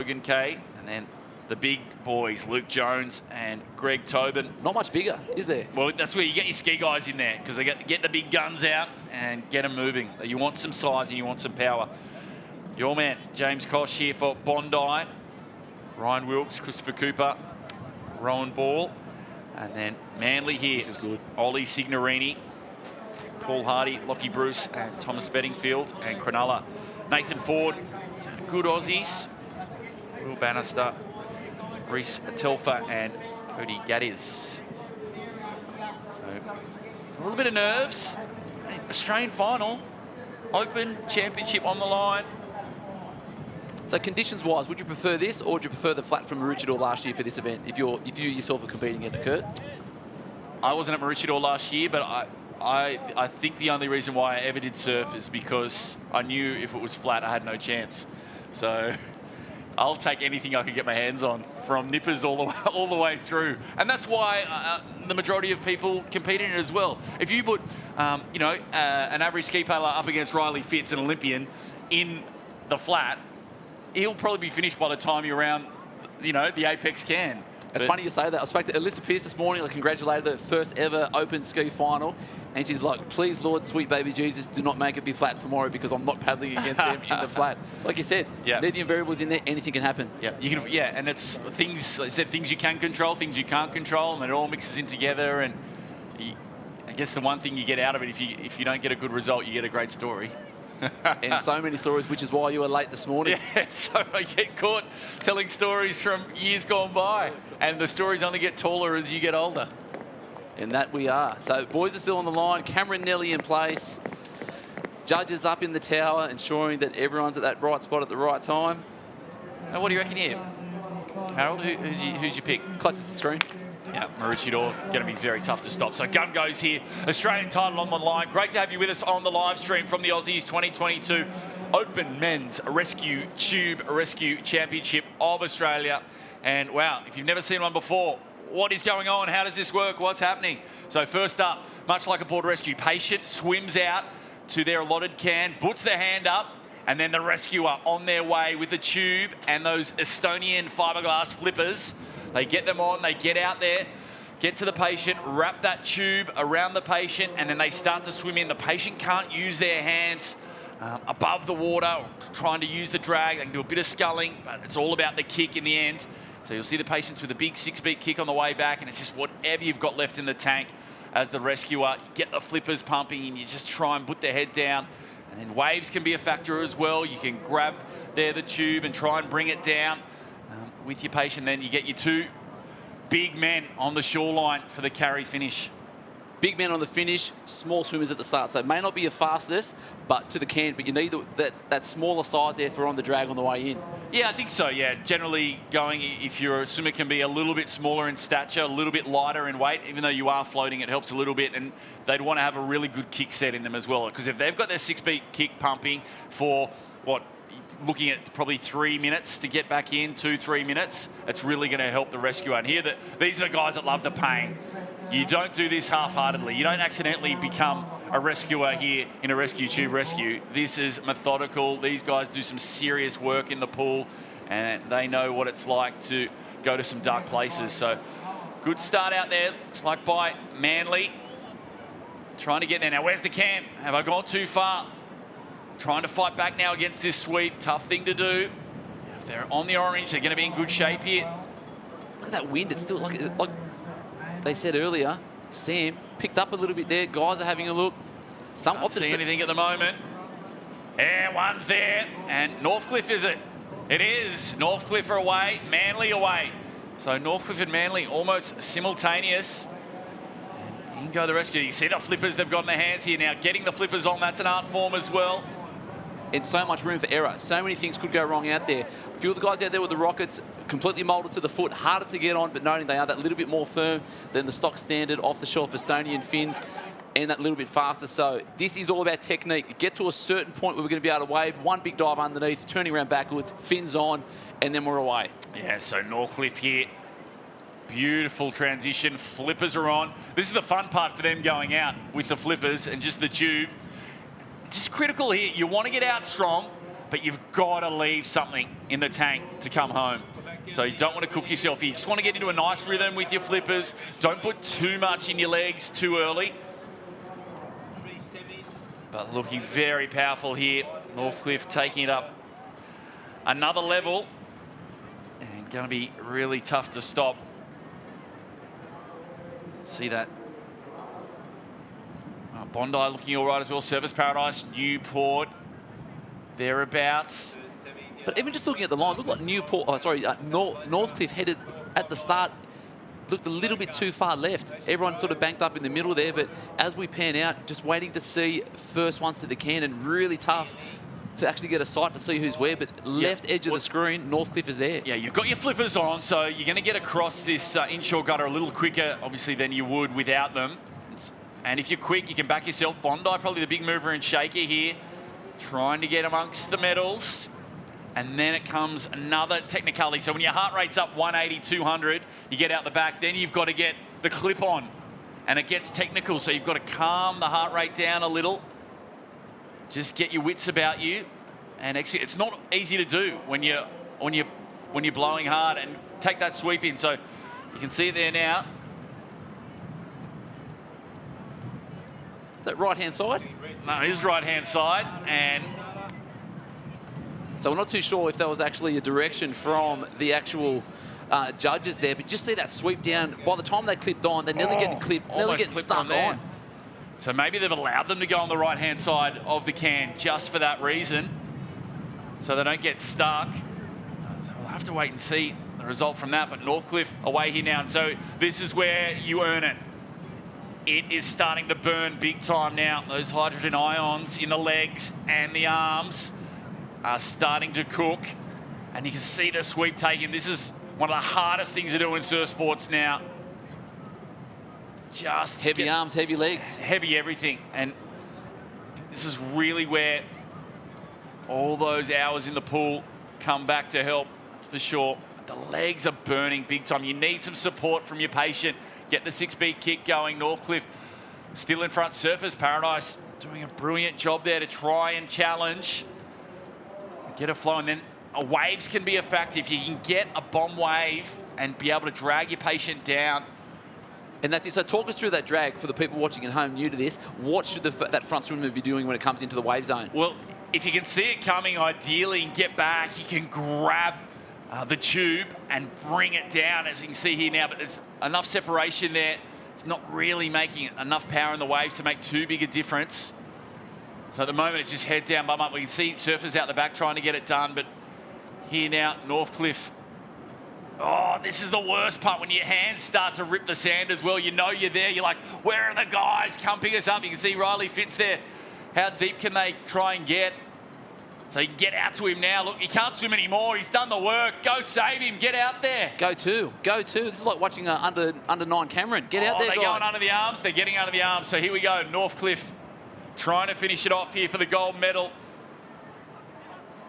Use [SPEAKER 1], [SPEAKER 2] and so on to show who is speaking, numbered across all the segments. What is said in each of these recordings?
[SPEAKER 1] Logan Kay, and then the big boys, Luke Jones and Greg Tobin.
[SPEAKER 2] Not much bigger, is there?
[SPEAKER 1] Well, that's where you get your ski guys in there, because they get the big guns out and get them moving. You want some size and you want some power. Your man, James Kosh here for Bondi. Ryan Wilkes, Christopher Cooper, Rowan Ball. And then Manly here.
[SPEAKER 2] This is good.
[SPEAKER 1] Ollie Signorini, Paul Hardy, Lockie Bruce, and Thomas Bedingfield, and Cronulla. Nathan Ford, good Aussies. Will Bannister, Reese Telfer, and Cody Gaddis. So, a little bit of nerves. Australian final. Open championship on the line.
[SPEAKER 2] So conditions-wise, would you prefer this, or would you prefer the flat from Maroochydore last year for this event, if you yourself are competing in it, Kurt?
[SPEAKER 1] I wasn't at Maroochydore last year, but I think the only reason why I ever did surf is because I knew if it was flat, I had no chance. So I'll take anything I can get my hands on, from nippers all the way through. And that's why the majority of people compete in it as well. If you put, an average ski paddler up against Riley Fitz, an Olympian, in the flat, he'll probably be finished by the time you're around, the apex can.
[SPEAKER 2] It's funny you say that. I spoke to Alyssa Pearce this morning. I congratulated her first ever open ski final. And she's like, please, Lord, sweet baby Jesus, do not make it be flat tomorrow, because I'm not paddling against him in the flat. Like you said, the variables in there, anything can happen. Yeah,
[SPEAKER 1] and it's things, like I said, things you can control, things you can't control, and it all mixes in together. And I guess the one thing you get out of it, if you don't get a good result, you get a great story.
[SPEAKER 2] And so many stories, which is why you were late this morning.
[SPEAKER 1] Yeah, so I get caught telling stories from years gone by, and the stories only get taller as you get older.
[SPEAKER 2] And that we are. So boys are still on the line. Cameron Nelly in place. Judges up in the tower, ensuring that everyone's at that right spot at the right time.
[SPEAKER 1] Now, what do you reckon here, Harold? Who's your pick?
[SPEAKER 2] Closest to the screen.
[SPEAKER 1] Yeah, Maroochydore, going to be very tough to stop. So gun goes here. Australian title on the line. Great to have you with us on the live stream from the Aussies 2022 Open Men's Rescue Tube Rescue Championship of Australia. And wow, if you've never seen one before, what is going on? How does this work? What's happening? So first up, much like a board rescue, patient swims out to their allotted can, puts their hand up, and then the rescuer on their way with the tube and those Estonian fiberglass flippers. They get them on, they get out there, get to the patient, wrap that tube around the patient, and then they start to swim in. The patient can't use their hands above the water, trying to use the drag. They can do a bit of sculling, but it's all about the kick in the end. So you'll see the patients with a big 6-beat kick on the way back, and it's just whatever you've got left in the tank as the rescuer. You get the flippers pumping, and you just try and put their head down. And then waves can be a factor as well. You can grab the tube and try and bring it down with your patient. Then you get your two big men on the shoreline for the carry finish.
[SPEAKER 2] Big men on the finish, small swimmers at the start. So it may not be your fastest, but to the can, but you need that smaller size there for on the drag on the way in.
[SPEAKER 1] Yeah, I think so, yeah. Generally going, if you're a swimmer, can be a little bit smaller in stature, a little bit lighter in weight. Even though you are floating, it helps a little bit, and they'd want to have a really good kick set in them as well. Because if they've got their 6-beat kick pumping for, looking at probably 3 minutes to get back in, 2-3 minutes, it's really going to help the rescuer. And here, these are the guys that love the pain. You don't do this half-heartedly. You don't accidentally become a rescuer here in a rescue tube rescue. This is methodical. These guys do some serious work in the pool, and they know what it's like to go to some dark places. So good start out there. Looks like by Manly. Trying to get there. Now, where's the can? Have I gone too far? Trying to fight back now against this sweep. Tough thing to do. If they're on the orange, they're going to be in good shape here.
[SPEAKER 2] Look at that wind. It's still like they said earlier. Sam picked up a little bit there. Guys are having a look.
[SPEAKER 1] Can't see anything at the moment. Yeah, one's there. And Northcliffe, is it? It is. Northcliffe are away. Manly away. So Northcliffe and Manly almost simultaneous. And you can go to the rescue. You see the flippers they've got in their hands here now. Getting the flippers on, that's an art form as well.
[SPEAKER 2] And so much room for error. So many things could go wrong out there. A few of the guys out there with the Rockets, completely moulded to the foot, harder to get on, but noting they are that little bit more firm than the stock standard off-the-shelf Estonian fins, and that little bit faster. So this is all about technique. Get to a certain point where we're going to be able to wave, one big dive underneath, turning around backwards, fins on, and then we're away.
[SPEAKER 1] Yeah, so Northcliffe here. Beautiful transition. Flippers are on. This is the fun part for them going out with the flippers and just the tube. Just critical here. You want to get out strong, but you've got to leave something in the tank to come home. So you don't want to cook yourself. You just want to get into a nice rhythm with your flippers. Don't put too much in your legs too early. But looking very powerful here. Northcliffe taking it up another level. And going to be really tough to stop. See that. Bondi looking all right as well. Surfers Paradise, Newport, thereabouts.
[SPEAKER 2] But even just looking at the line, looked like Northcliffe headed at the start, looked a little bit too far left. Everyone sort of banked up in the middle there, but as we pan out, just waiting to see first ones to the can, and really tough to actually get a sight to see who's where, but left edge of the screen, Northcliffe is there. Yeah,
[SPEAKER 1] you've got your flippers on, so you're going to get across this inshore gutter a little quicker, obviously, than you would without them. And if you're quick, you can back yourself. Bondi, probably the big mover and shaker here, trying to get amongst the medals. And then it comes another technicality. So when your heart rate's up 180, 200, you get out the back, then you've got to get the clip on. And it gets technical, so you've got to calm the heart rate down a little. Just get your wits about you and execute. It's not easy to do when you're blowing hard, and take that sweep in. So you can see it there now.
[SPEAKER 2] Is that right-hand side?
[SPEAKER 1] No, it is right-hand side, and
[SPEAKER 2] so we're not too sure if that was actually a direction from the actual judges there, but just see that sweep down. By the time they clipped on, they're nearly getting clipped, nearly getting stuck on.
[SPEAKER 1] So maybe they've allowed them to go on the right-hand side of the can just for that reason, so they don't get stuck. So we'll have to wait and see the result from that, but Northcliffe away here now, and so this is where you earn it. It is starting to burn big time now. Those hydrogen ions in the legs and the arms are starting to cook, and you can see the sweep taken. This is one of the hardest things to do in surf sports now. Just
[SPEAKER 2] heavy arms, heavy legs,
[SPEAKER 1] heavy everything, and this is really where all those hours in the pool come back to help. That's for sure. The legs are burning big time. You need some support from your patient. Get the 6-beat kick going. Northcliffe still in front. Surfers Paradise doing a brilliant job there to try and challenge. Get a flow, and then waves can be a factor. If you can get a bomb wave and be able to drag your patient down.
[SPEAKER 2] And that's it. So talk us through that drag for the people watching at home new to this. What should that front swimmer be doing when it comes into the wave zone?
[SPEAKER 1] Well, if you can see it coming, ideally, and get back, you can grab the tube and bring it down, as you can see here now, but there's enough separation there. It's not really making enough power in the waves to make too big a difference. So at the moment, it's just head down, bum up. We can see surfers out the back trying to get it done, but here now, Northcliffe. Oh, this is the worst part, when your hands start to rip the sand as well. You know you're there. You're like, where are the guys pumping us up? You can see Riley Fitz there. How deep can they try and get? So you can get out to him now. Look, he can't swim anymore. He's done the work. Go save him. Get out there.
[SPEAKER 2] Go two. Go two. This is like watching under 9 Cameron. Get out there, guys.
[SPEAKER 1] They're going under the arms. They're getting under the arms. So here we go. Northcliffe trying to finish it off here for the gold medal.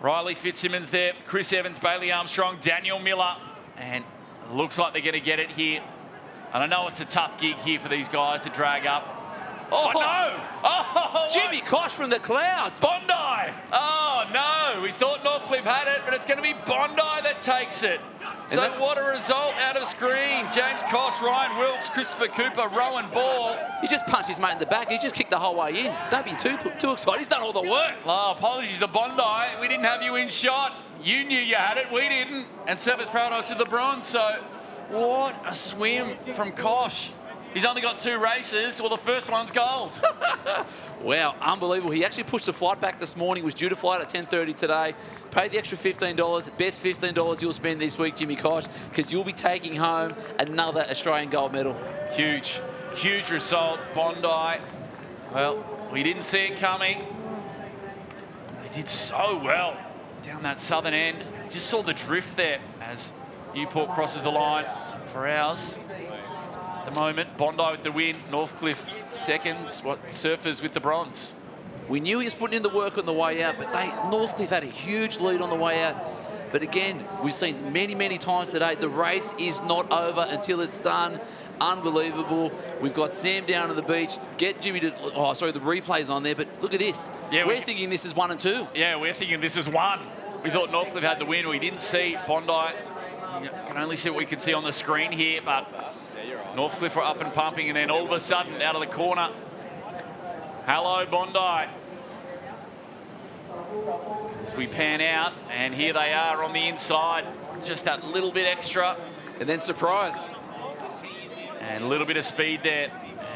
[SPEAKER 1] Riley Fitzsimmons there. Chris Evans, Bailey Armstrong, Daniel Miller. And it looks like they're going to get it here. And I know it's a tough gig here for these guys to drag up. Oh, no! Oh,
[SPEAKER 2] Jimmy Kosh from the clouds.
[SPEAKER 1] Bondi! Oh, no! We thought Northcliffe had it, but it's going to be Bondi that takes it. So what a result out of screen. James Kosh, Ryan Wilkes, Christopher Cooper, Rowan Ball.
[SPEAKER 2] He just punched his mate in the back. He just kicked the whole way in. Don't be too excited. He's done all the work.
[SPEAKER 1] Oh, apologies to Bondi. We didn't have you in shot. You knew you had it. We didn't. And Surfers Paradise with the bronze. So what a swim from Kosh. He's only got 2 races. Well, the first one's gold.
[SPEAKER 2] Wow, unbelievable. He actually pushed the flight back this morning. Was due to flight at 10:30 today. Paid the extra $15. Best $15 you'll spend this week, Jimmy Kosh, because you'll be taking home another Australian gold medal.
[SPEAKER 1] Huge, huge result. Bondi, well, we didn't see it coming. They did so well down that southern end. Just saw the drift there as Newport crosses the line for ours. At the moment, Bondi with the win, Northcliffe seconds, Surfers with the bronze.
[SPEAKER 2] We knew he was putting in the work on the way out, but Northcliffe had a huge lead on the way out. But again, we've seen many, many times today, the race is not over until it's done. Unbelievable. We've got Sam down on the beach. Get Jimmy to, the replay's on there, but look at this. Yeah, we're thinking this is 1 and 2.
[SPEAKER 1] Yeah, we're thinking this is 1. We thought Northcliffe had the win. We didn't see Bondi. You can only see what we can see on the screen here, but Northcliffe were up and pumping, and then all of a sudden, out of the corner, hello, Bondi. As we pan out, and here they are on the inside. Just that little bit extra.
[SPEAKER 2] And then surprise.
[SPEAKER 1] And a little bit of speed there.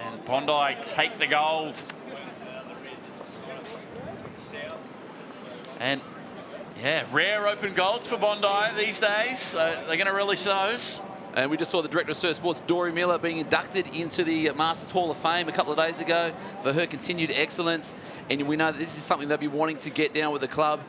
[SPEAKER 1] And Bondi take the gold. And yeah, rare open golds for Bondi these days. So they're going to relish those.
[SPEAKER 2] And we just saw the Director of Surf Sports, Dory Miller, being inducted into the Masters Hall of Fame a couple of days ago for her continued excellence. And we know that this is something they'll be wanting to get down with the club.